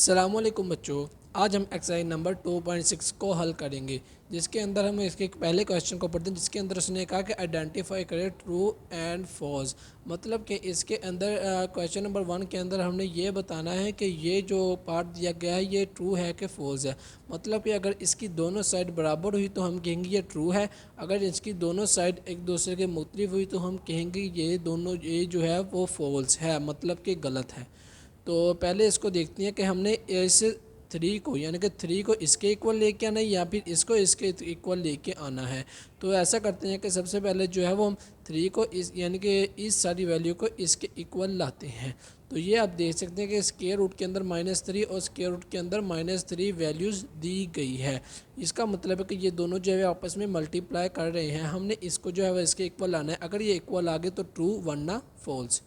अस्सलामुअलैकुम बच्चों, आज हम एक्सरसाइज नंबर 2.6 को हल करेंगे, जिसके अंदर हम इसके पहले क्वेश्चन को पढ़ते हैं, जिसके अंदर उसने कहा कि आइडेंटिफाई करें ट्रू एंड फॉल्स। मतलब कि इसके अंदर क्वेश्चन नंबर 1 के अंदर हमने ये बताना है कि ये जो पार्ट दिया गया है ये ट्रू है कि फॉल्स है। मतलब कि अगर इसकी दोनों साइड बराबर हुई तो हम कहेंगे ये ट्रू है, अगर इसकी दोनों साइड एक दूसरे के मुख्तलिफ हुई तो हम कहेंगे ये जो है वो फॉल्स है, मतलब कि गलत है। तो पहले इसको देखते हैं कि हमने इस थ्री को यानी कि थ्री को इसके इक्वल लेके आना है या फिर इसको इसके इक्वल लेके आना है। तो ऐसा करते हैं कि सबसे पहले जो है वो हम थ्री को इस यानी कि इस सारी वैल्यू को इसके इक्वल लाते हैं। तो ये आप देख सकते हैं कि स्क्वायर रूट के अंदर -3 और स्क्वायर रूट के अंदर -3 वैल्यूज़ दी गई है। इसका मतलब है कि ये दोनों जो है आपस में मल्टीप्लाई कर रहे हैं। हमने इसको जो है वो इसके इक्वल लाना है। अगर ये इक्वल आ गए तो ट्रू, वरना फॉल्स।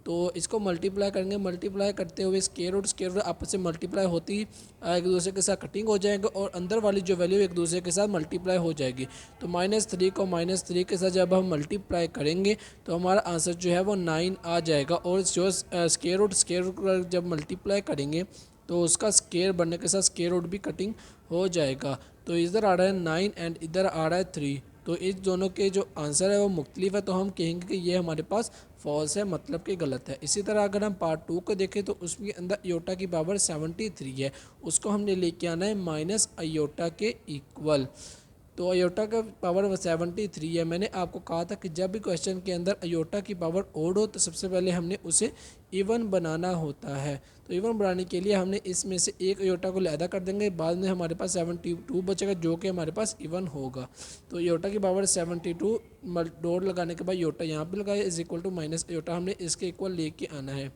तो इसको मल्टीप्लाई करेंगे, मल्टीप्लाई करते हुए स्क्वायर रूट आपस से मल्टीप्लाई होती एक दूसरे के साथ कटिंग हो जाएगा और अंदर वाली जो वैल्यू एक दूसरे के साथ मल्टीप्लाई हो जाएगी। तो -3 को -3 के साथ जब हम मल्टीप्लाई करेंगे तो हमारा आंसर जो है वो 9 आ जाएगा। और जो स्क्वायर रूट जब मल्टीप्लाई करेंगे तो उसका स्क्वायर बनने के साथ स्क्वायर रूट भी कटिंग हो जाएगा। तो इधर आ रहा है 9 एंड इधर आ रहा है 3। तो इस दोनों के जो आंसर है वो मुख्तलिफ है, तो हम कहेंगे कि ये हमारे पास फॉल्स है, मतलब कि गलत है। इसी तरह अगर हम पार्ट 2 को देखें तो उसके अंदर अयोटा की पावर 73 है, उसको हमने लेके आना है माइनस अयोटा के इक्वल। तो अयोटा का पावर 73 है। मैंने आपको कहा था कि जब भी क्वेश्चन के अंदर अयोटा की पावर ओड हो तो सबसे पहले हमने उसे इवन बनाना होता है। तो इवन बनाने के लिए हमने इसमें से एक अयोटा को अलहदा कर देंगे, बाद में हमारे पास 72 बचेगा जो कि हमारे पास इवन होगा। तो अयोटा की पावर 72 डॉट लगाने के बाद अयोटा यहाँ पे लगाया is equal to minus iota हमने इसके इक्वल लेके आना है।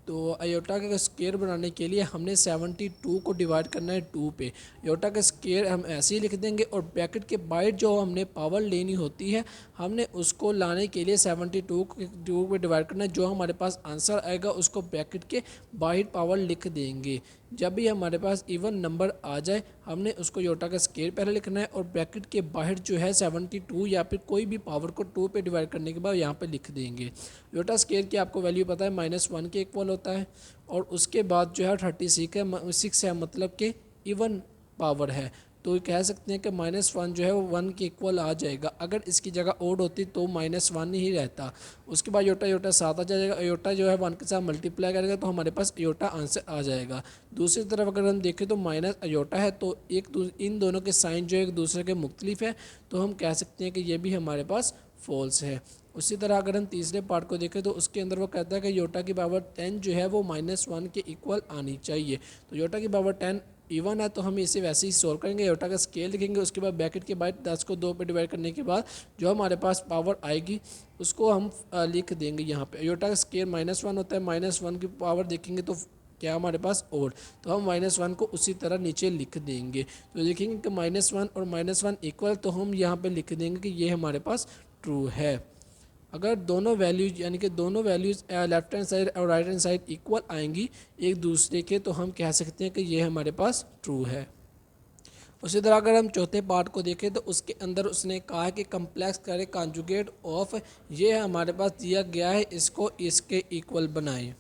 तो अयोटा का स्क्वायर बनाने के लिए हमने 72 को डिवाइड करना है 2 पे। अयोटा का स्क्वायर हम ऐसे ही लिख देंगे और ब्रैकेट के बाहर जो हमने पावर लेनी होती है हमने उसको लाने के लिए 72 को 2 पे डिवाइड करना है। जो हमारे पास आंसर आएगा उसको ब्रैकेट के बाहर पावर लिख देंगे। जब भी हमारे पास इवन नंबर आ जाए हमने उसको अयोटा का स्क्वायर पहले लिखना है और ब्रैकेट के बाहर जो है 72 या फिर कोई भी पावर को 2 पे डिवाइड करने के बाद यहाँ पे लिख देंगे। अयोटा स्क्वायर की आपको वैल्यू पता है -1 के इक्वल होता है और उसके बाद जो है 36 है, मतलब कि इवन पावर है। तो कह सकते हैं कि -1 जो है वो 1 के इक्वल आ जाएगा। अगर इसकी जगह ओड होती तो -1 ही रहता। उसके बाद अयोटा अयोटा 7 आ जाएगा। अयोटा जो है 1 के साथ मल्टीप्लाई करेगा तो हमारे पास अयोटा आंसर आ जाएगा। दूसरी तरफ अगर हम देखें तो माइनस अयोटा है, तो इन दोनों के साइन जो एक दूसरे के मुख्तलिफ है, तो हम कह सकते हैं कि ये भी हमारे पास फॉल्स है। उसी तरह अगर हम तीसरे पार्ट को देखें तो उसके अंदर वो कहता है कि योटा की पावर 10 जो है वो -1 के इक्वल आनी चाहिए। तो योटा की पावर 10 इवन है तो हम इसे वैसे ही सोल्व करेंगे। योटा का स्केल लिखेंगे, उसके बाद ब्रैकेट के बाद 10 को 2 पे डिवाइड करने के बाद जो हमारे पास पावर आएगी उसको हम लिख देंगे यहाँ पे। योटा का स्केल -1 होता है, -1 की पावर देखेंगे तो क्या हमारे पास और, तो हम -1 को उसी तरह नीचे लिख देंगे। तो देखेंगे कि -1 और -1 इक्वल, तो हम यहाँ पे लिख देंगे कि ये हमारे पास ट्रू है। अगर दोनों वैल्यूज यानी कि दोनों वैल्यूज लेफ्ट हैंड साइड और राइट हैंड साइड इक्वल आएंगी एक दूसरे के, तो हम कह सकते हैं कि ये हमारे पास ट्रू है। उसी तरह अगर हम चौथे पार्ट को देखें तो उसके अंदर उसने कहा है कि कम्प्लेक्स करें कॉन्जुगेट ऑफ, ये हमारे पास दिया गया है, इसको इसके इक्वल बनाएं।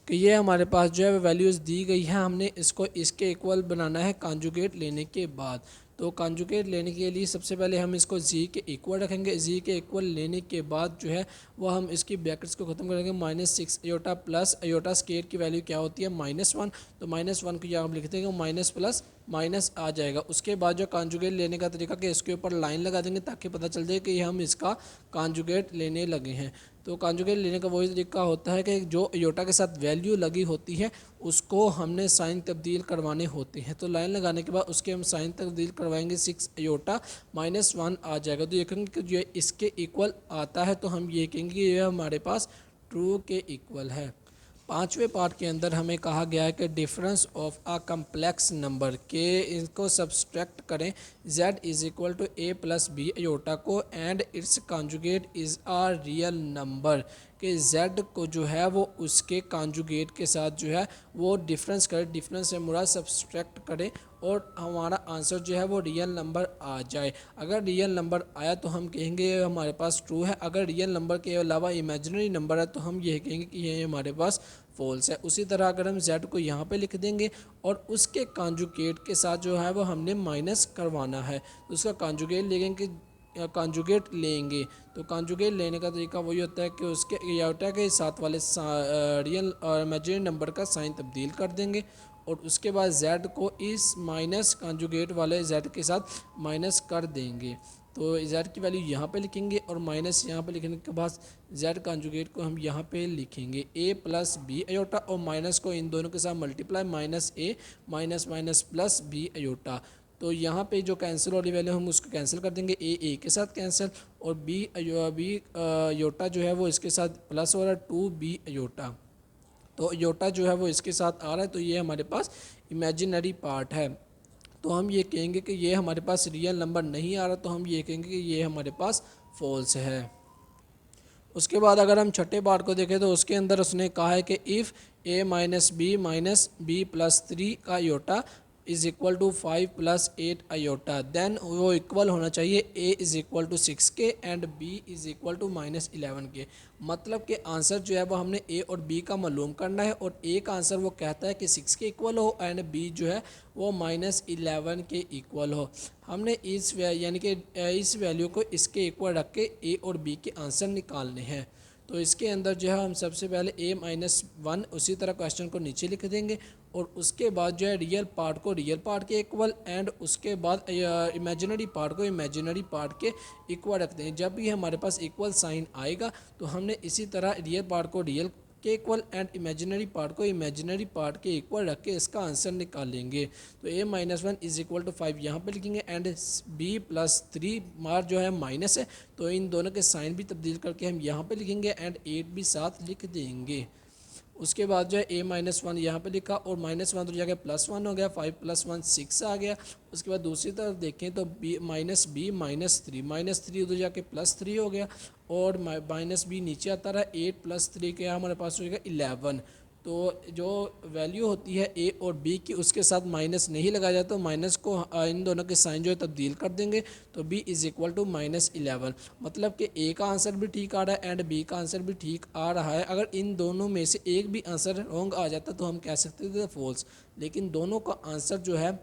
कि ये हमारे पास जो है वैल्यूज़ दी गई है, हमने इसको इसके इक्वल बनाना है कॉन्जुगेट लेने के बाद। तो कॉन्जुगेट लेने के लिए सबसे पहले हम इसको जी के इक्वल रखेंगे। जी के इक्वल लेने के बाद जो है वो हम इसकी ब्रैकेट्स को ख़त्म करेंगे। -6 अयोटा प्लस अयोटा स्क्वायर की वैल्यू क्या होती है -1, तो -1 को यहाँ हम लिख देंगे, माइनस प्लस माइनस आ जाएगा। उसके बाद जो कॉन्जुगेट लेने का तरीका कि इसके ऊपर लाइन लगा देंगे ताकि पता चल जाए कि हम इसका कॉन्जुगेट लेने लगे हैं। तो कॉन्जुगेट लेने का वही तरीका होता है कि जो अयोटा के साथ वैल्यू लगी होती है उसको हमने साइन तब्दील करवाने होते हैं। तो लाइन लगाने के बाद उसके हम साइन तब्दील करवाएंगे, 6 अयोटा -1 आ जाएगा। तो ये कहेंगे कि जो इसके इक्वल आता है तो हम ये कहेंगे ये हमारे पास ट्रू के इक्वल है। पाँचवें पार्ट के अंदर हमें कहा गया है कि difference of a complex number के इनको सब्सट्रैक्ट करें z is equal to a plus B iota को and its conjugate is a real number, कि z को जो है वो उसके कॉन्जुगेट के साथ जो है वो डिफरेंस करें। डिफरेंस से मुराद सब्सट्रैक्ट करें और हमारा आंसर जो है वो रियल नंबर आ जाए। अगर रियल नंबर आया तो हम कहेंगे ये हमारे पास ट्रू है, अगर रियल नंबर के अलावा इमेजिनरी नंबर है तो हम ये कहेंगे कि ये हमारे पास फॉल्स है। उसी तरह अगर हम z को यहाँ पे लिख देंगे और उसके कॉन्जुगेट के साथ जो है वो हमने माइनस करवाना है, तो उसका कॉन्जुगेट लेंगे तो कॉन्जुगेट लेने का तरीका वही होता है कि उसके आयोटा के साथ वाले रियल और इमेजिनरी नंबर का साइन तब्दील कर देंगे और उसके बाद z को इस माइनस कॉन्जुगेट वाले z के साथ माइनस कर देंगे। तो z की वैल्यू यहाँ पे लिखेंगे और माइनस यहाँ पे लिखने के बाद z कॉन्जुगेट को हम यहाँ पे लिखेंगे a प्लस बी अयोटा और माइनस को इन दोनों के साथ multiply minus a minus minus plus B iota. तो यहाँ पे जो कैंसिल वाली वैल्यू हम उसको कैंसिल कर देंगे, ए के साथ कैंसिल और बी अयोटा जो है वो इसके साथ प्लस हो रहा है 2b अयोटा। तो अयोटा जो है वो इसके साथ आ रहा है, तो ये हमारे पास इमेजिनरी पार्ट है। तो हम ये कहेंगे कि ये हमारे पास रियल नंबर नहीं आ रहा, तो हम ये कहेंगे कि ये हमारे पास फॉल्स है। उसके बाद अगर हम छठे पार्ट को देखें तो उसके अंदर उसने कहा है कि इफ़ माइनस बी प्लस 3 का iota is equal to 5 plus 8 iota, then वो इक्वल होना चाहिए a इज़ इक्वल टू 6 के and b is equal to minus 11 के। मतलब कि आंसर जो है वो हमने a और b का मालूम करना है और a का आंसर वो कहता है कि 6 के इक्वल हो एंड b जो है वो माइनस 11 के इक्वल हो। हमने इस यानी कि इस वैल्यू को इसके इक्वल रख के a और b के आंसर निकालने हैं। तो इसके अंदर जो है हम सबसे पहले a-1 उसी तरह क्वेश्चन को नीचे लिख देंगे और उसके बाद जो है रियल पार्ट को रियल पार्ट के इक्वल एंड उसके बाद इमेजिनरी पार्ट को इमेजिनरी पार्ट के इक्वल रख देंगे। जब भी हमारे पास इक्वल साइन आएगा तो हमने इसी तरह रियल पार्ट को रियल के इक्वल एंड इमेजिनरी पार्ट को इमेजिनरी पार्ट के इक्वल रख के इसका आंसर निकालेंगे। तो a-1 इज़ इक्वल टू 5 यहाँ पर लिखेंगे एंड b प्लस 3 मार जो है माइनस है, तो इन दोनों के साइन भी तब्दील करके हम यहाँ पे लिखेंगे एंड 8 भी साथ लिख देंगे। उसके बाद जो है a-1 यहाँ पे लिखा और -1 तो जाके +1 हो गया, 5 + 1 6 आ गया। उसके बाद दूसरी तरफ देखें तो b माइनस 3 उधर जाके +3 हो गया और -b नीचे आता रहा, 8 + 3 क्या हमारे पास हो जाएगा 11। तो जो वैल्यू होती है a और b की उसके साथ माइनस नहीं लगाया जाता, तो माइनस को इन दोनों के साइन जो है तब्दील कर देंगे, तो b इज़ इक्वल टू -11। मतलब कि a का आंसर भी ठीक आ रहा है एंड b का आंसर भी ठीक आ रहा है। अगर इन दोनों में से एक भी आंसर रॉन्ग आ जाता तो हम कह सकते थे फॉल्स, लेकिन दोनों का आंसर जो है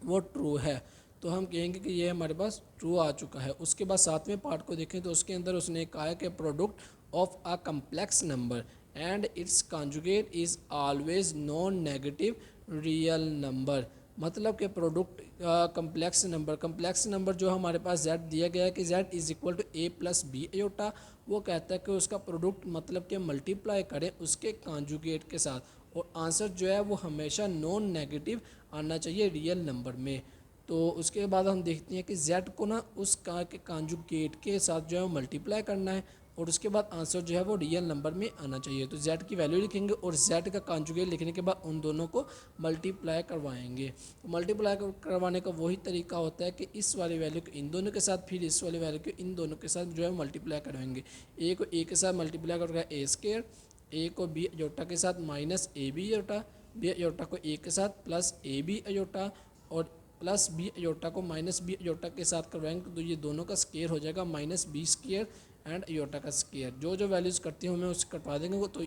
वो ट्रू है, तो हम कहेंगे कि ये हमारे पास ट्रू आ चुका है। उसके बाद सातवें पार्ट को देखें तो उसके अंदर उसने कहा है कि product of a complex number and its conjugate is always non negative real number. मतलब कि प्रोडक्ट कम्प्लेक्स नंबर जो हमारे पास z दिया गया है कि z is equal to a plus B iota, वो कहता है कि उसका प्रोडक्ट मतलब कि मल्टीप्लाई करें उसके कॉन्जुगेट के साथ और आंसर जो है वो हमेशा नॉन नेगेटिव आना चाहिए रियल नंबर में। तो उसके बाद हम देखते हैं कि z को ना उस के कॉन्जुगेट के साथ जो है वो मल्टीप्लाई करना है और उसके बाद आंसर जो है वो रियल नंबर में आना चाहिए। तो z की वैल्यू लिखेंगे और z का कॉन्जुगेट लिखने के बाद उन दोनों को मल्टीप्लाई करवाएंगे। तो मल्टीप्लाई करवाने का वही तरीका होता है कि इस वाली वैल्यू को इन दोनों के साथ फिर इस वाली वैल्यू को इन दोनों के साथ जो है मल्टीप्लाई करवाएंगे। a को a के साथ मल्टीप्लाई करके a स्क्वायर, a को b अयोटा के साथ minus A B iota, b iota को a के साथ प्लस ए बी अयोटा और प्लस बी अयोटा को माइनस बी अयोटा के साथ करवाएंगे, तो ये दोनों का स्क्वायर हो जाएगा minus B square and iota का स्क्वायर। जो जो वैल्यूज़ करती हैं हमें उससे कटवा देंगे, तो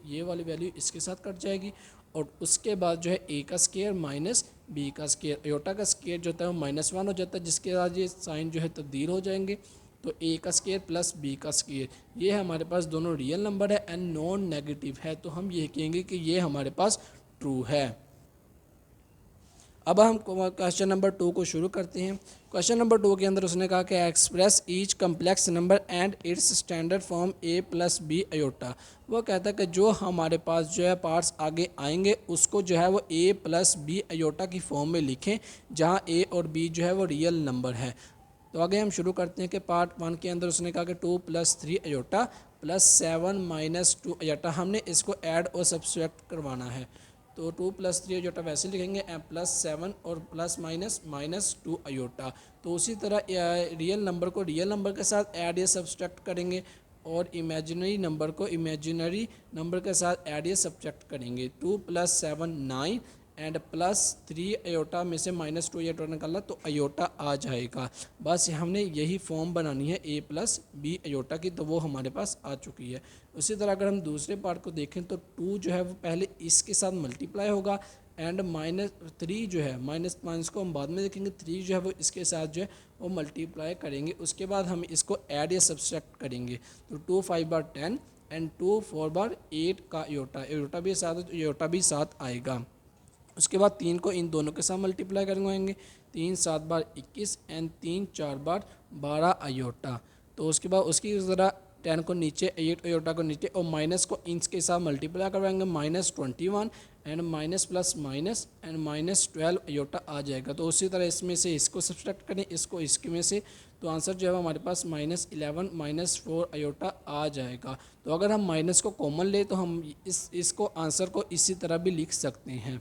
ये वाली वैल्यू इसके साथ कट जाएगी और उसके बाद जो है a का स्क्वायर माइनस b का स्क्वायर, अयोटा का स्क्वायर जो होता है वो -1 हो जाता है, जिसके बाद ये साइन जो है तब्दील हो जाएंगे। तो a का स्क्वायर प्लस b का स्क्वायर, ये हमारे पास दोनों रियल नंबर है एंड नॉन नेगेटिव है, तो हम ये कहेंगे कि ये हमारे पास ट्रू है। अब हम क्वेश्चन नंबर 2 को शुरू करते हैं। क्वेश्चन नंबर 2 के अंदर उसने कहा कि express each complex number and its standard form a plus B iota. वो कहता है कि जो हमारे पास जो है पार्ट्स आगे आएंगे उसको जो है वो a प्लस बी अयोटा की फॉर्म में लिखें, जहां a और b जो है वो रियल नंबर है। तो आगे हम शुरू करते हैं कि पार्ट 1 के अंदर उसने कहा कि 2 + 3 अयोटा प्लस 7 - 2 अयोटा, हमने इसको ऐड और सब्सट्रैक्ट करवाना है। तो 2 + 3 अयोटा वैसे लिखेंगे +7 और प्लस माइनस -2 अयोटा। तो उसी तरह रियल नंबर को रियल नंबर के साथ ऐड या सब्सट्रैक्ट करेंगे और इमेजिनरी नंबर को इमेजिनरी नंबर के साथ ऐड या सब्सट्रैक्ट करेंगे। 2 + 7 9 एंड +3 अयोटा में से -2 अयोटा निकाला तो अयोटा आ जाएगा। बस हमने यही फॉर्म बनानी है a + b अयोटा की, तो वो हमारे पास आ चुकी है। उसी तरह अगर हम दूसरे पार्ट को देखें तो 2 जो है वो पहले इसके साथ मल्टीप्लाई होगा एंड -3 जो है माइनस माइनस को हम बाद में देखेंगे, 3 जो है वो इसके साथ जो है वो मल्टीप्लाई करेंगे। उसके बाद हम इसको ऐड या सब्सट्रैक्ट करेंगे। तो 2 5 बार 10 एंड 2 4 बार 8 का अयोटा भी साथ है तो अयोटा भी साथ आएगा। उसके बाद 3 को इन दोनों के साथ मल्टीप्लाई करवाएंगे, 3 7 बार 21 एंड 3 4 बार 12 अयोटा। तो उसके बाद उसकी ज़रा 10 को नीचे 8 अयोटा को नीचे और माइनस को इंच के साथ मल्टीप्लाई करवाएंगे, -21 and minus plus minus and -12 iota आ जाएगा। तो उसी तरह इसमें से इसको सब्सट्रैक्ट करें, इसको इसके में से, तो आंसर जो है हमारे पास -11 -4 अयोटा आ जाएगा। तो अगर हम माइनस को कॉमन ले तो हम इसको आंसर को इसी तरह भी लिख सकते हैं।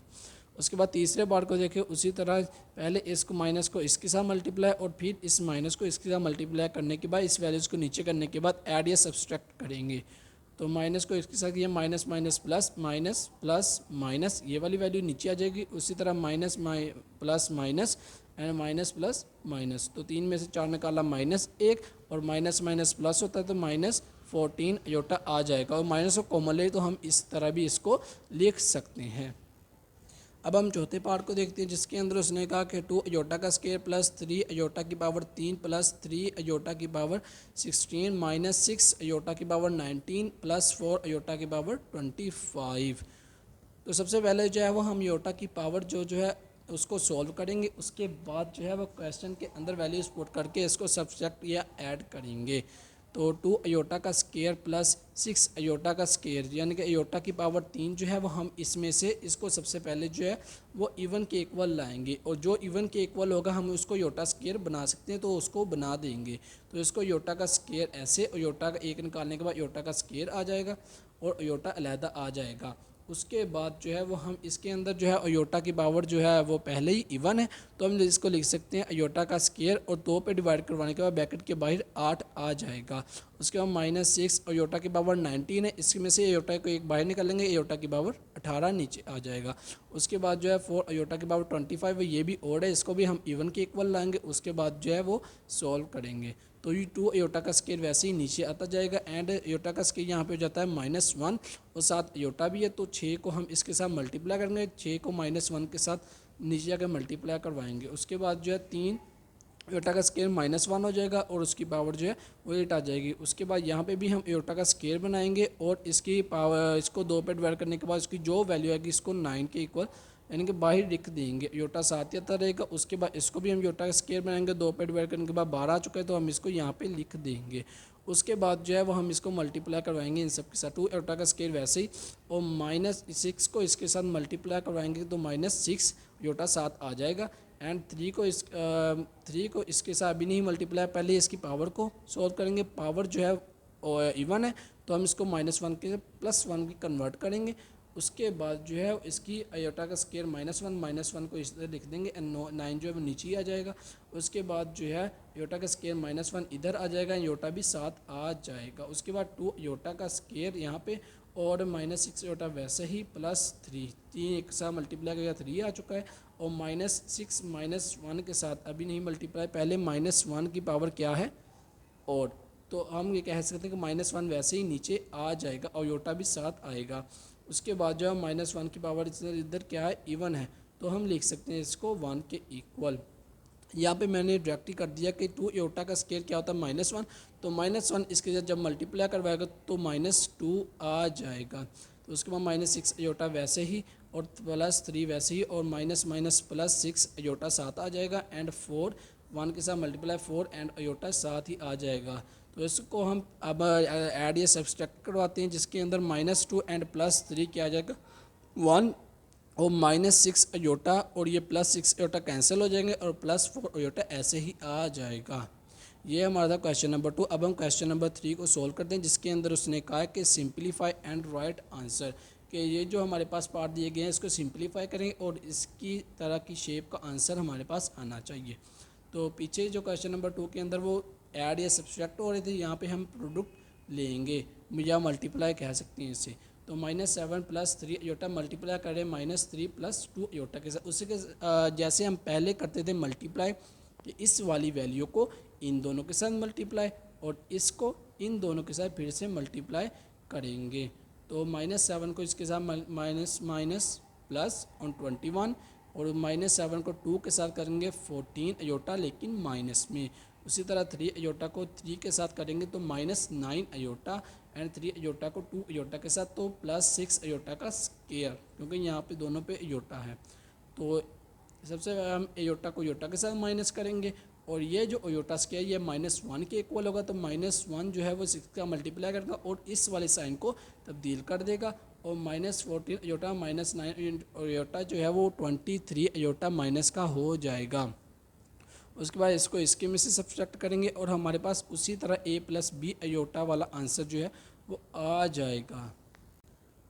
उसके बाद तीसरे बार को देखें, उसी तरह पहले इसको माइनस को इसके साथ मल्टीप्लाई और फिर इस माइनस को इसके साथ मल्टीप्लाई करने के बाद इस वैल्यूज़ को नीचे करने के बाद ऐड या सब्सट्रैक्ट करेंगे। तो माइनस को इसके साथ ये minus minus plus minus plus minus, ये वाली वैल्यू नीचे आ जाएगी। उसी तरह minus plus minus and minus plus minus, तो 3 में से 4 निकाला -1 और माइनस माइनस प्लस होता है तो -14 अयोटा आ जाएगा। और माइनस को कॉमन ले तो हम इस तरह भी इसको लिख सकते हैं। अब हम चौथे पार्ट को देखते हैं जिसके अंदर उसने कहा कि 2 अयोटा का स्क्वायर +3 अयोटा की पावर 3 +3 अयोटा की पावर 16 -6 अयोटा की पावर 19 +4 अयोटा की पावर 25। तो सबसे पहले जो है वो हम अयोटा की पावर जो है उसको सॉल्व करेंगे। उसके बाद जो है वो क्वेश्चन के अंदर वैल्यूज पुट करके इसको सब्सट्रैक्ट या ऐड करेंगे। तो 2 अयोटा का स्क्वायर +6 अयोटा का स्क्वायर यानी कि अयोटा की पावर 3 जो है वो हम इसमें से इसको सबसे पहले जो है वो इवन के इक्वल लाएंगे और जो इवन के इक्वल होगा हम उसको अयोटा स्क्वायर बना सकते हैं तो उसको बना देंगे। तो इसको अयोटा का स्क्वायर ऐसे, अयोटा का एक निकालने के बाद अयोटा का स्क्वायर आ जाएगा और अयोटा अलहदा आ जाएगा। उसके बाद जो है वो हम इसके अंदर जो है अयोटा की पावर जो है वो पहले ही इवन है तो हम इसको लिख सकते हैं अयोटा का स्क्वायर और 2 पे डिवाइड करवाने के बाद ब्रैकेट के बाहर 8 आ जाएगा। उसके बाद -6 अयोटा की पावर 19 है, इसमें से अयोटा को एक बाहर निकालेंगे, अयोटा की पावर 18 नीचे आ जाएगा। उसके बाद जो है 4 अयोटा की पावर 25 है, ये भी ओड है, इसको भी हम इवन के इक्वल लाएंगे। उसके बाद जो है वो सॉल्व करेंगे तो ये 2 अयोटा का स्क्वायर वैसे ही नीचे आता जाएगा एंड अयोटा का स्क्वायर यहाँ पे हो जाता है -1 और साथ अयोटा भी है तो 6 को हम इसके साथ मल्टीप्लाई करेंगे, 6 को -1 के साथ नीचे जाकर मल्टीप्लाई करवाएंगे। उसके बाद जो है 3 अयोटा का स्क्वायर -1 हो जाएगा और उसकी पावर जो है वो 8 आ जाएगी। उसके बाद यहाँ पे भी हम अयोटा का स्क्वायर बनाएंगे और इसकी पावर इसको 2 पे डिवाइड करने के बाद इसकी जो वैल्यू आएगी इसको 9 के इक्वल यानी कि बाहर लिख देंगे, अयोटा 7 आता रहेगा। उसके बाद इसको भी हम अयोटा का स्क्वायर बनाएंगे, 2 पे डिवाइड करने के बाद 12 आ चुका है तो हम इसको यहाँ पे लिख देंगे। उसके बाद जो है वो हम इसको मल्टीप्लाई करवाएंगे इन सब के साथ, 2 अयोटा का स्क्वायर वैसे ही और -6 को इसके साथ मल्टीप्लाई करवाएंगे तो -6 अयोटा 7 आ जाएगा एंड 3 को इसके साथ अभी नहीं मल्टीप्लाई, पहले इसकी पावर को सॉल्व करेंगे। पावर जो है इवन है तो हम इसको -1 के +1 की कन्वर्ट करेंगे। उसके बाद जो है इसकी अयोटा का स्क्वायर -1 को इस तरह लिख देंगे एंड 9 जो है वो नीचे ही आ जाएगा। उसके बाद जो है अयोटा का स्क्वायर -1 इधर आ जाएगा, अयोटा भी 7 आ जाएगा। उसके बाद 2 अयोटा का स्क्वायर यहाँ पे और -6 अयोटा वैसे ही +3, 3 एक साथ मल्टीप्लाई करेगा 3 आ चुका है और -6 -1 के साथ अभी नहीं मल्टीप्लाई, पहले -1 की पावर क्या है और, तो हम ये कह सकते हैं कि -1 वैसे ही नीचे आ जाएगा और अयोटा भी 7 आएगा। उसके बाद जो है -1 की पावर इधर क्या है इवन है तो हम लिख सकते हैं इसको 1 के इक्वल। यहाँ पे मैंने डायरेक्ट ही कर दिया कि 2 अयोटा का स्क्वायर क्या होता है -1, तो -1 इसके साथ जब मल्टीप्लाई करवाएगा तो -2 आ जाएगा। तो उसके बाद -6 अयोटा वैसे ही और +3 वैसे ही और +6 अयोटा 7 आ जाएगा एंड 4 1 के साथ मल्टीप्लाई 4 एंड अयोटा 7 ही आ जाएगा। तो इसको हम अब ऐड या सब्सट्रैक्ट करवाते हैं जिसके अंदर -2 एंड +3 क्या आ जाएगा 1 और -6 अयोटा और ये +6 अयोटा कैंसिल हो जाएंगे और +4 अयोटा ऐसे ही आ जाएगा। ये हमारा था क्वेश्चन नंबर 2। अब हम क्वेश्चन नंबर 3 को सोल्व करते हैं जिसके अंदर उसने कहा कि सिंप्लीफाई एंड राइट आंसर, कि ये जो हमारे पास पार्ट दिए गए हैं इसको सिंप्लीफाई करेंगे और इसकी तरह की शेप का आंसर हमारे पास आना चाहिए। तो पीछे जो क्वेश्चन नंबर 2 के अंदर वो ऐड या सब्सट्रैक्ट हो रहे थे, यहाँ पे हम प्रोडक्ट लेंगे या मल्टीप्लाई कह सकते हैं इसे। तो -7 प्लस 3 अयोटा मल्टीप्लाई करें -3 प्लस 2 अयोटा के साथ। उसी के जैसे हम पहले करते थे मल्टीप्लाई, कि इस वाली वैल्यू को इन दोनों के साथ मल्टीप्लाई और इसको इन दोनों के साथ फिर से मल्टीप्लाई करेंगे। तो -7 को इसके साथ माइनस माइनस प्लस और 21, और -7 को 2 के साथ करेंगे 14 अयोटा लेकिन माइनस में। उसी तरह 3 अयोटा को 3 के साथ करेंगे तो -9 अयोटा, एंड 3 अयोटा को 2 अयोटा के साथ तो +6 अयोटा का स्केयर, क्योंकि यहाँ पे दोनों पे अयोटा है। तो सबसे पहले हम अयोटा को अयोटा के साथ माइनस करेंगे, और ये जो अयोटा स्केयर ये -1 के इक्वल होगा, तो -1 जो है वो 6 का मल्टीप्लाई करेगा और इस वाले साइन को तब्दील कर देगा, और -14 अयोटा -9 अयोटा जो है वो 23 अयोटा माइनस का हो जाएगा। उसके बाद इसको इसके में से सब्सट्रैक्ट करेंगे और हमारे पास उसी तरह a + b अयोटा वाला आंसर जो है वो आ जाएगा।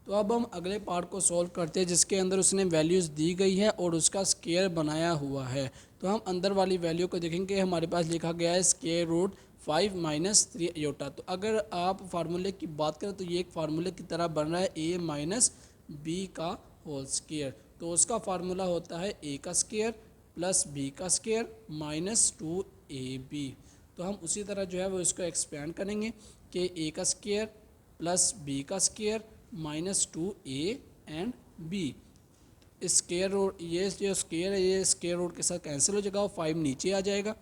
तो अब हम अगले पार्ट को सॉल्व करते हैं, जिसके अंदर उसने वैल्यूज़ दी गई है और उसका स्केयर बनाया हुआ है। तो हम अंदर वाली वैल्यू को देखेंगे, हमारे पास लिखा गया है √5 - 3 अयोटा। तो अगर आप फार्मूले की बात करें तो ये एक फार्मूले की तरह बन रहा है a - b का होल स्केयर। तो उसका फार्मूला होता है a का स्केयर प्लस b का स्केयर -2ab। तो हम उसी तरह जो है वो इसको एक्सपेंड करेंगे कि a का स्केयर प्लस b का square -2a and b। Square root, ये जो स्केयर है ये स्केयर रूट के साथ कैंसिल हो जाएगा और 5 नीचे आ जाएगा,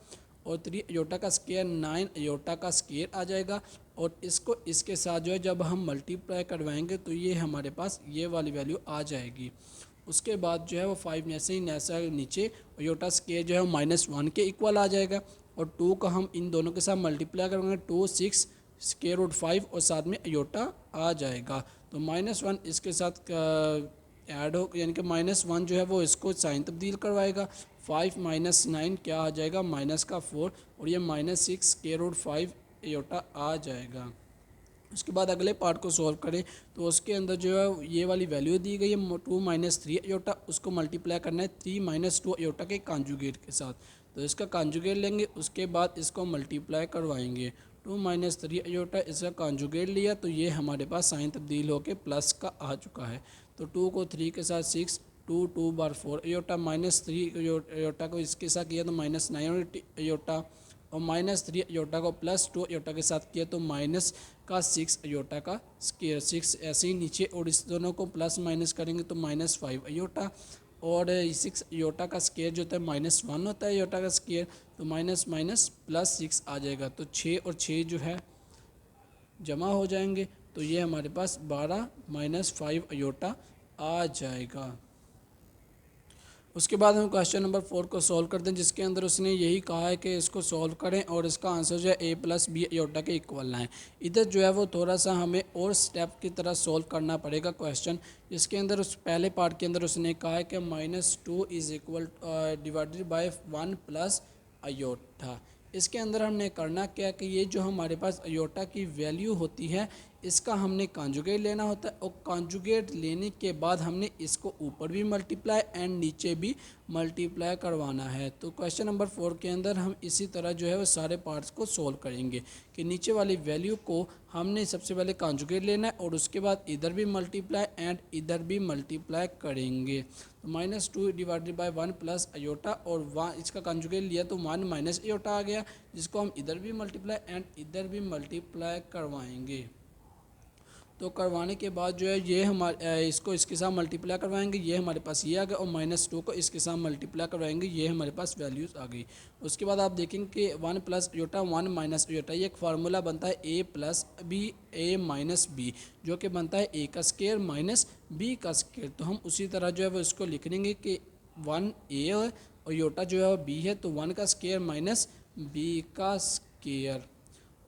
और 3 अयोटा का स्केयर 9 अयोटा का स्केयर आ जाएगा, और इसको इसके साथ जो है जब हम मल्टीप्लाई करवाएंगे तो ये हमारे पास ये वाली वैल्यू आ जाएगी। उसके बाद जो है वो 5 जैसे ही नैसा नीचे अयोटा स्केयर जो है वो -1 के इक्वल आ जाएगा, और 2 का हम इन दोनों के साथ मल्टीप्लाई करेंगे 2 6 स्केयर रूट 5 और साथ में अयोटा आ जाएगा। तो -1 इसके साथ ऐड हो, यानी कि -1 जो है वो इसको साइन तब्दील करवाएगा। 5 - 9 क्या आ जाएगा -4, और ये -6 स्केयर रूट 5 अयोटा आ जाएगा। उसके बाद अगले पार्ट को सॉल्व करें तो उसके अंदर जो है ये वाली वैल्यू दी गई है 2 - 3 अयोटा, उसको मल्टीप्लाई करना है 3 - 2 अयोटा के कॉन्जुगेट के साथ। तो इसका कॉन्जुगेट लेंगे, उसके बाद इसको मल्टीप्लाई करवाएंगे। 2 - 3 अयोटा इसका कॉन्जुगेट लिया तो ये हमारे पास साइन तब्दील होकर प्लस का आ चुका है। तो 2 को 3 के साथ 6, 2 बार 4 अयोटा, -3 अयोटा को इसके साथ किया तो -9 अयोटा, और -3 अयोटा को +2 अयोटा के साथ किया तो -6 अयोटा का स्केयर 6 ऐसे ही नीचे, और इस दोनों को प्लस माइनस करेंगे तो -5 अयोटा, और 6 अयोटा का स्केयर जो होता है -1 होता है अयोटा का स्केयर, तो माइनस माइनस +6 आ जाएगा। तो 6 और 6 जो है जमा हो जाएंगे, तो ये हमारे पास 12 - 5 अयोटा आ जाएगा। उसके बाद हम क्वेश्चन नंबर 4 को सॉल्व करते हैं, जिसके अंदर उसने यही कहा है कि इसको सॉल्व करें और इसका आंसर जो है a + b अयोटा के इक्वल लाएँ। इधर जो है वो थोड़ा सा हमें और स्टेप की तरह सॉल्व करना पड़ेगा क्वेश्चन, जिसके अंदर उस पहले पार्ट के अंदर उसने कहा है कि -2 = डिवाइडेड बाय 1 + अयोटा। इसके अंदर हमने करना क्या कि ये जो हमारे पास अयोटा की वैल्यू होती है इसका हमने कॉन्जुगेट लेना होता है, और कॉन्जुगेट लेने के बाद हमने इसको ऊपर भी मल्टीप्लाई एंड नीचे भी मल्टीप्लाई करवाना है। तो क्वेश्चन नंबर 4 के अंदर हम इसी तरह जो है वो सारे पार्ट्स को सॉल्व करेंगे कि नीचे वाली वैल्यू को हमने सबसे पहले कॉन्जुगेट लेना है और उसके बाद इधर भी मल्टीप्लाई एंड इधर भी मल्टीप्लाई करेंगे। तो -2 डिवाइडेड बाय 1 + अयोटा, और 1 इसका कॉन्जुगेट लिया तो 1 - अयोटा आ गया, जिसको हम इधर भी मल्टीप्लाई एंड इधर भी मल्टीप्लाई करवाएंगे। तो करवाने के बाद जो है ये हमारे इसको इसके साथ मल्टीप्लाई करवाएंगे, ये हमारे पास ये आ गया, और -2 को इसके साथ मल्टीप्लाई करवाएंगे, ये हमारे पास वैल्यूज़ आ गई। उसके बाद आप देखेंगे कि 1 + अयोटा 1 - अयोटा, ये एक फार्मूला बनता है a + b a - b, जो कि बनता है a का स्केयर -b का स्केयर। तो हम उसी तरह जो है वो इसको लिख लेंगे कि 1 a है और अयोटा जो है वो b है, तो 1 का स्केयर -b का स्केयर।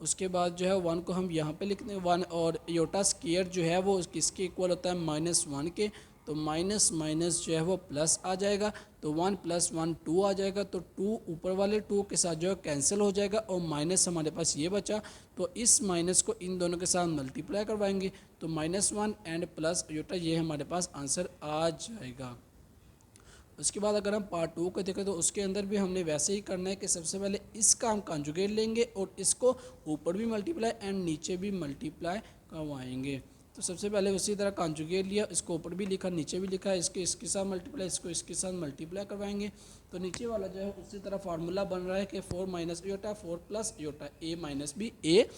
उसके बाद जो है 1 को हम यहाँ पे लिखते हैं 1, और अयोटा स्केयर जो है वो किसके इक्वल होता है -1 के, तो माइनस माइनस जो है वो प्लस आ जाएगा, तो 1 + 1 2 आ जाएगा, तो 2 ऊपर वाले 2 के साथ जो है कैंसिल हो जाएगा, और माइनस हमारे पास ये बचा, तो इस माइनस को इन दोनों के साथ मल्टीप्लाई करवाएंगे, तो -1 एंड प्लस अयोटा, ये हमारे पास आंसर आ जाएगा। उसके बाद अगर हम पार्ट 2 को देखें तो उसके अंदर भी हमने वैसे ही करना है कि सबसे पहले इसका हम कॉन्जुगेट लेंगे और इसको ऊपर भी मल्टीप्लाई एंड नीचे भी मल्टीप्लाई करवाएंगे। तो सबसे पहले उसी तरह कॉन्जुगेट लिया, इसको ऊपर भी लिखा नीचे भी लिखा, इसके साथ मल्टीप्लाई, इसको इसके साथ मल्टीप्लाई करवाएंगे। तो नीचे वाला जो है उसी तरह फार्मूला बन रहा है कि 4 माइनस योटा 4 प्लस योटा ए माइनस बी ए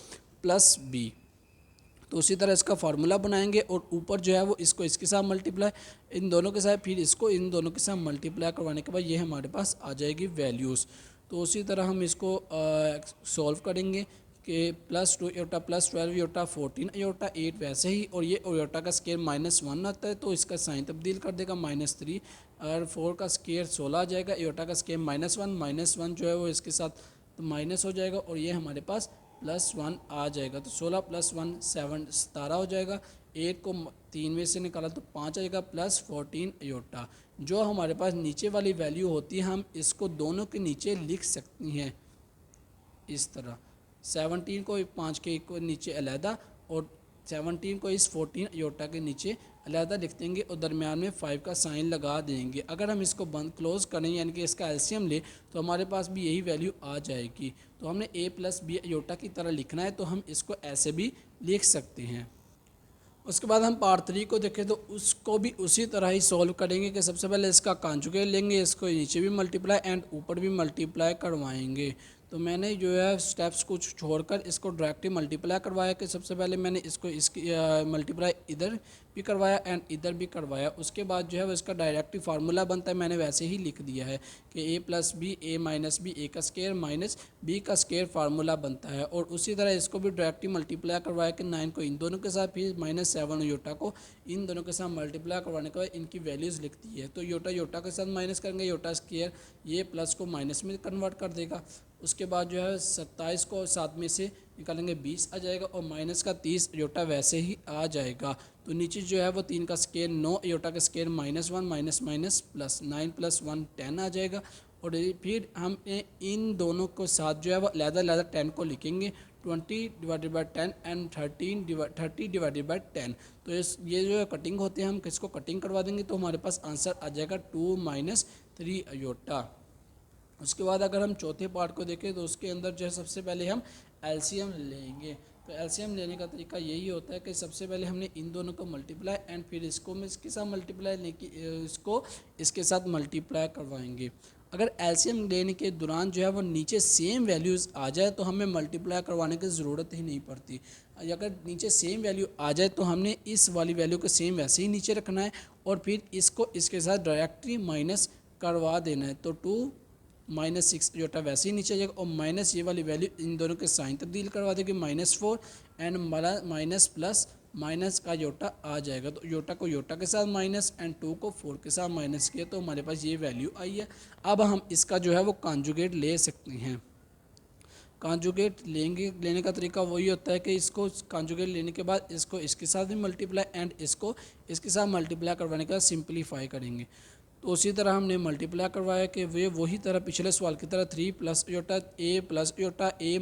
प्लस बी। तो उसी तरह इसका फार्मूला बनाएंगे और ऊपर जो है वो इसको इसके साथ मल्टीप्लाई, इन दोनों के साथ, फिर इसको इन दोनों के साथ मल्टीप्लाई करवाने के बाद ये हमारे पास आ जाएगी वैल्यूज़। तो उसी तरह हम इसको सॉल्व करेंगे कि +2 योटा +12 योटा 14 योटा 8 वैसे ही, और ये योटा का स्केयर -1 आता है तो इसका साइन तब्दील कर देगा -3, और 4 का स्केयर 16 आ जाएगा, योटा का स्केयर -1 जो है वो इसके साथ तो माइनस हो जाएगा, और ये हमारे पास +1 आ जाएगा। तो 16 + 1 7 17 हो जाएगा। 8 को 3 में से निकाला तो 5 आएगा, +14 योटा। जो हमारे पास नीचे वाली वैल्यू होती है हम इसको दोनों के नीचे लिख सकती हैं इस तरह। 17 को 5 के नीचे अलहदा और 17 को इस 14 योटा के नीचे अलहदा लिख देंगे और दरमियान में 5 का साइन लगा देंगे। अगर हम इसको बंद क्लोज़ करें यानी कि इसका एलसीएम ले तो हमारे पास भी यही वैल्यू आ जाएगी। तो हमने a + b योटा की तरह लिखना है तो हम इसको ऐसे भी लिख सकते हैं। उसके बाद हम पार्ट 3 को देखें तो उसको भी उसी तरह ही सॉल्व करेंगे कि सबसे पहले इसका कॉन्जुगेट लेंगे, इसको नीचे भी मल्टीप्लाई एंड ऊपर भी मल्टीप्लाई करवाएंगे। तो मैंने जो है स्टेप्स कुछ छोड़कर इसको डायरेक्टली मल्टीप्लाई करवाया कि सबसे पहले मैंने इसको इसकी मल्टीप्लाई इधर भी करवाया एंड इधर भी करवाया। उसके बाद जो है वो इसका डायरेक्टली फार्मूला बनता है, मैंने वैसे ही लिख दिया है कि a + b a - b a का स्केयर माइनस b का स्केयर फार्मूला बनता है। और उसी तरह इसको भी डायरेक्टली मल्टीप्लाई करवाया कि 9 को इन दोनों के साथ, फिर -7 योटा को इन दोनों के साथ मल्टीप्लाई करवाने के बाद इनकी वैल्यूज़ लिख दी है। तो योटा योटा के साथ माइनस करेंगे, योटा स्केयर ये प्लस को माइनस में कन्वर्ट कर देगा। उसके बाद जो है 27 को 7 में से निकालेंगे 20 आ जाएगा और माइनस का 30 योटा वैसे ही आ जाएगा। तो नीचे जो है वो 3 का स्केयर 9 योटा का स्केयर -1 माइनस माइनस प्लस 9 + 1 10 आ जाएगा। और फिर हम इन दोनों को साथ जो है वो अलग-अलग 10 को लिखेंगे 20/10 एंड 30/10। तो ये जो है कटिंग होते हैं हम किसको कटिंग करवा देंगे तो हमारे पास आंसर आ जाएगा 2 - 3 योटा। उसके बाद अगर हम चौथे पार्ट को देखें तो उसके अंदर जो है सबसे पहले हम एलसीएम लेंगे। तो एलसीएम लेने का तरीका यही होता है कि सबसे पहले हमने इन दोनों को मल्टीप्लाई एंड फिर इसको में इसके साथ मल्टीप्लाई इसको इसके साथ मल्टीप्लाई करवाएंगे। अगर एलसीएम लेने के दौरान जो है वो नीचे सेम वैल्यूज़ आ जाए तो हमें मल्टीप्लाई करवाने की ज़रूरत ही नहीं पड़ती। अगर नीचे सेम वैल्यू आ जाए तो हमने इस वाली वैल्यू को सेम वैसे ही नीचे रखना है और फिर इसको इसके साथ डायरेक्टली माइनस करवा देना है। तो 2 -6 योटा वैसे ही नीचे आ जाएगा और माइनस ये वाली वैल्यू इन दोनों के साइन तब्दील करवा देगी -4 एंड माइनस प्लस माइनस का योटा आ जाएगा। तो योटा को योटा के साथ माइनस एंड 2 को 4 के साथ माइनस किया तो हमारे पास ये वैल्यू आई है। अब हम इसका जो है वो कॉन्जुगेट ले सकते हैं। कॉन्जुगेट लेने का तरीका वही होता है कि इसको कॉन्जुगेट लेने के बाद इसको इसके साथ भी मल्टीप्लाई एंड इसको इसके साथ मल्टीप्लाई करवाने के बाद सिंप्लीफाई करेंगे। तो उसी तरह हमने मल्टीप्लाई करवाया कि वे वही तरह पिछले सवाल की तरह 3 + iota a + iota a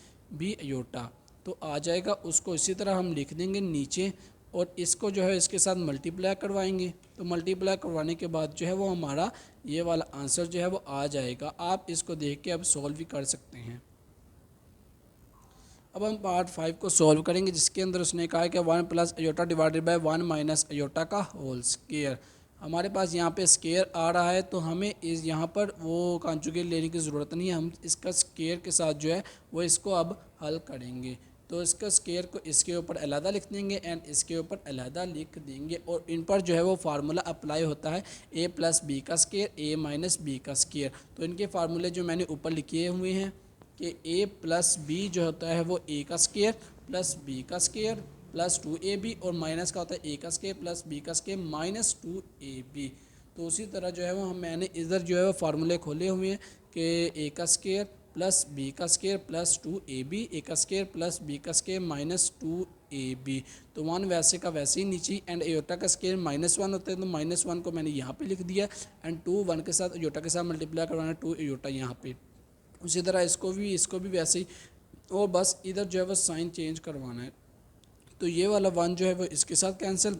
- b iota तो आ जाएगा। उसको इसी तरह हम लिख देंगे नीचे और इसको जो है इसके साथ मल्टीप्लाई करवाएंगे। तो मल्टीप्लाई करवाने के बाद जो है वो हमारा ये वाला आंसर जो है वो आ जाएगा। आप इसको देख के अब सॉल्व भी कर सकते हैं। अब हम पार्ट 5 को सॉल्व करेंगे जिसके अंदर उसने कहा है कि 1 + योटा डिवाइडेड बाय 1 - योटा का होल स्क्वायर। हमारे पास यहाँ पे स्केयर आ रहा है तो हमें इस यहाँ पर वो कॉन्जुगेट लेने की ज़रूरत नहीं है। हम इसका स्केयर के साथ जो है वो इसको अब हल करेंगे। तो इसका स्केयर को इसके ऊपर अलहदा लिख देंगे एंड इसके ऊपर अलहदा लिख देंगे और इन पर जो है वो फार्मूला अप्लाई होता है a + b का स्केयर a - b का स्केयर। तो इनके फार्मूले जो मैंने ऊपर लिखे हुए हैं कि a + b जो होता है वो a का स्केयर प्लस b का स्केयर प्लस 2ab और माइनस का होता है a का स्केयर प्लस b का स्केयर माइनस 2ab। तो उसी तरह जो है वो मैंने इधर जो है वो फार्मूले खोले हुए हैं कि a का स्केयर प्लस b का स्केयर प्लस 2ab, a का स्केयर प्लस b का स्केयर माइनस 2ab। तो 1 वैसे का वैसे ही नीचे एंड योटा का स्केयर -1 होता है तो -1 को मैंने यहाँ पे लिख दिया एंड 2 1 के साथ योटा के साथ मल्टीप्लाई करवाना 2 योटा यहाँ पे। उसी तरह इसको भी वैसे ही और बस इधर जो है वो साइन चेंज करवाना है। तो ये वाला 1 जो है वो इसके साथ कैंसिल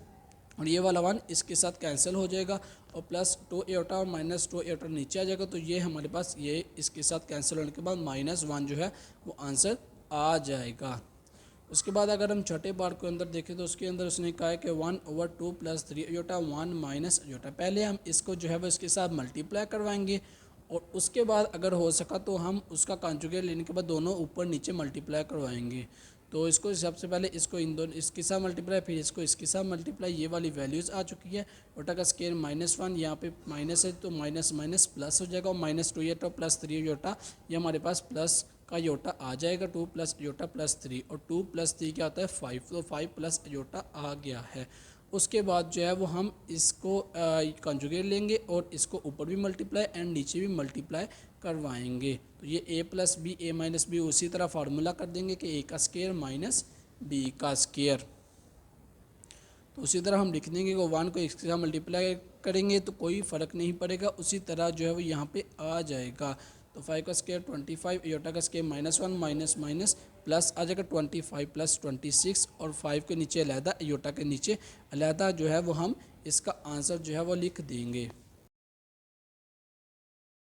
और ये वाला 1 इसके साथ कैंसिल हो जाएगा और प्लस 2 योटा और माइनस 2 योटा नीचे आ जाएगा। तो ये हमारे पास ये इसके साथ कैंसिल होने के बाद -1 जो है वो आंसर आ जाएगा। उसके बाद अगर हम छठे पार्ट को अंदर देखें तो उसके अंदर उसने कहा है कि 1/2 + 3 अयोटा 1 माइनस अयोटा। पहले हम इसको जो है वो इसके साथ मल्टीप्लाई करवाएंगे और उसके बाद अगर हो सका तो हम उसका कॉन्जुगेट लेने के बाद दोनों ऊपर नीचे मल्टीप्लाई करवाएंगे। तो इसको सबसे पहले इसको इन दोनों इसके साथ मल्टीप्लाई, फिर इसको इसके साथ मल्टीप्लाई, ये वाली वैल्यूज़ आ चुकी है। योटा का स्केयर -1, यहाँ पे माइनस है तो माइनस माइनस प्लस हो जाएगा, और -2 योटा + 3 योटा, ये हमारे पास प्लस का योटा आ जाएगा। 2 + योटा + 3, और 2 + 3 क्या होता है 5, तो 5 + योटा आ गया है। उसके बाद जो है वो हम इसको कंजुगेट लेंगे और इसको ऊपर भी मल्टीप्लाई एंड नीचे भी मल्टीप्लाई करवाएंगे। तो ये a+b a-b उसी तरह फार्मूला कर देंगे कि a का स्केयर माइनस b का स्केयर। तो उसी तरह हम लिख देंगे कि 1 को इसके साथ मल्टीप्लाई करेंगे तो कोई फ़र्क नहीं पड़ेगा, उसी तरह जो है वो यहाँ पे आ जाएगा। तो 5 का स्केयर 25, योटा का स्केयर -1 माइनस माइनस प्लस आ जाएगा 25 + 26, और 5 के नीचे अलहदा, योटा के नीचे अलहदा जो है वो हम इसका आंसर जो है वो लिख देंगे।